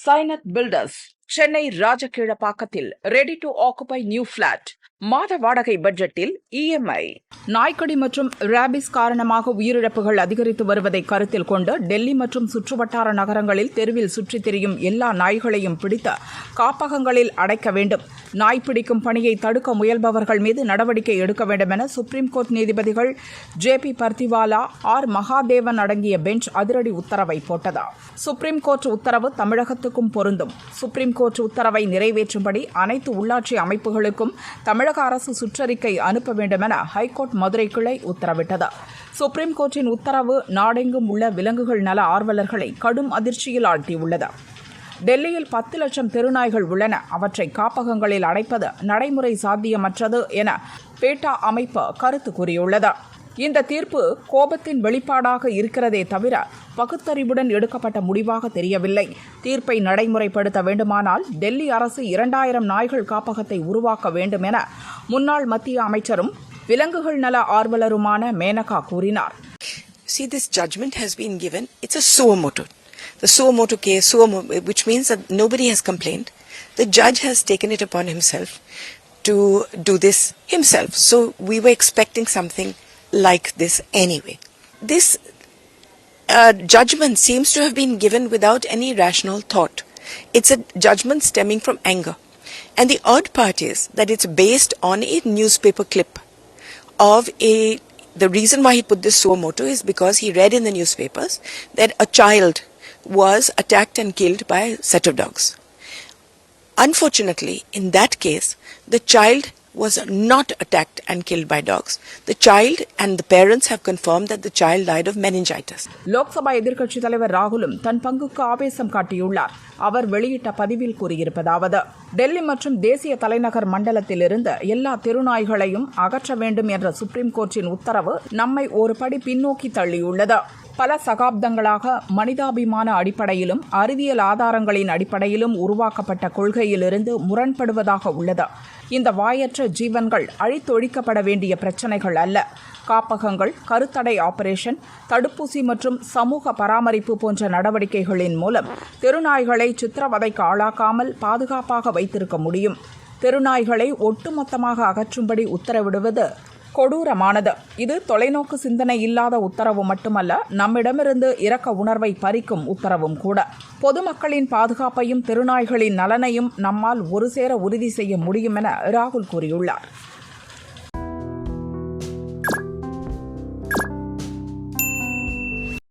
Sainath builders Chennai ராஜகீழப்பாக்கத்தில் ready to occupy new flat. மாத வாடகை பட்ஜெட்டில் இஎம்ஐ. நாய்க்கடி மற்றும் ரேபிஸ் காரணமாக உயிரிழப்புகள் அதிகரித்து வருவதை கருத்தில் கொண்டு டெல்லி மற்றும் சுற்றுவட்டார நகரங்களில் தெருவில் சுற்றித் திரியும் எல்லா நாய்களையும் பிடித்து காப்பகங்களில் அடைக்க வேண்டும். நாய் பிடிக்கும் பணியை தடுக்க முயல்பவர்கள் மீது நடவடிக்கை எடுக்க வேண்டும் என சுப்ரீம் கோர்ட் நீதிபதிகள் ஜே.பி. பர்திவாலா, ஆர். மகாதேவன் அடங்கிய பெஞ்ச் அதிரடி உத்தரவை போட்டது. சுப்ரீம் கோர்ட் உத்தரவு தமிழகத்துக்கும் பொருந்தும். சுப்ரீம் கோர்ட் உத்தரவை நிறைவேற்றும்படி அனைத்து உள்ளாட்சி அமைப்புகளுக்கும் தமிழக அரசு சுற்றறிக்கை அனுப்ப வேண்டும் என ஹைகோர்ட் மதுரை கிளை உத்தரவிட்டது. சுப்ரீம் கோர்ட்டின் உத்தரவு நாடெங்கும் உள்ள விலங்குகள் நல ஆர்வலர்களை கடும் அதிர்ச்சியில் ஆழ்த்தியுள்ளது. டெல்லியில் 10 லட்சம் தெருநாய்கள் உள்ளன. அவற்றை காப்பகங்களில் அடைப்பது நடைமுறை சாத்தியமற்றது என பேட்டா அமைப்பு கருத்து கூறியுள்ளது. இந்த தீர்ப்பு கோபத்தின் வெளிப்பாடாக இருக்கிறதே தவிர பகுத்தறிவுடன் எடுக்கப்பட்ட முடிவாக தெரியவில்லை. தீர்ப்பை நடைமுறைப்படுத்த வேண்டுமானால் டெல்லி அரசு 2000 நாய்கள் காப்பகத்தை உருவாக்க வேண்டும் என முன்னாள் மத்திய அமைச்சரும் விலங்குகள் நல ஆர்வலருமான மேனகா கூறினார். See, this judgment has been given. It's a suo motu. The suo motu case, which means that nobody has complained. The judge has taken it upon himself to do this himself. So we were expecting something like this anyway. This judgment seems to have been given without any rational thought. It's a judgment stemming from anger. And the odd part is that it's based on a newspaper clip of the reason why he put this suo motu is because he read in the newspapers that a child was attacked and killed by a set of dogs. Unfortunately, in that case, the child was not attacked and killed by dogs. The child and the parents have confirmed that the child died of meningitis. Lok Sabha எதிர்க்கட்சித் தலைவர் ராகுலும் தன் பங்குக்கு ஆவேசம் காட்டியுள்ளார். அவர் வெளியிட்ட பதிவில் கூறியிருப்பதாவது: டெல்லி மற்றும் தேசிய தலைநகர் மண்டலத்திலிருந்து எல்லா தெருநாய்களையும் அகற்ற வேண்டும் என்ற சுப்ரீம் கோர்ட்டின் உத்தரவு நம்மை ஒரு படி பின்னோக்கி தள்ளியுள்ளது. பல சகாப்தங்களாக மனிதாபிமான அடிப்படையிலும் அறிவியல் ஆதாரங்களின் அடிப்படையிலும் உருவாக்கப்பட்ட கொள்கையிலிருந்து முரண்படுவதாக உள்ளது. இந்த வாயற்ற ஜீவன்கள் அழித்தொழிக்கப்பட வேண்டிய பிரச்சினைகள் அல்ல. காப்பகங்கள், கருத்தடை ஆபரேஷன், தடுப்பூசி மற்றும் சமூக பராமரிப்பு போன்ற நடவடிக்கைகளின் மூலம் தெருநாய்களை சித்திரவதைக்கு ஆளாக்காமல் பாதுகாப்பாக வைத்திருக்க முடியும். தெருநாய்களை ஒட்டுமொத்தமாக அகற்றும்படி உத்தரவிடுவது கொடூரமானது. இது தொலைநோக்கு சிந்தனை இல்லாத உத்தரவு மட்டுமல்ல, நம்மிடமிருந்து இரக்க உணர்வை பறிக்கும் உத்தரவும் கூட. பொதுமக்களின் பாதுகாப்பையும் தெருநாய்களின் நலனையும் நம்மால் ஒருசேர உறுதி செய்ய முடியும் என ராகுல் கூறியுள்ளார்.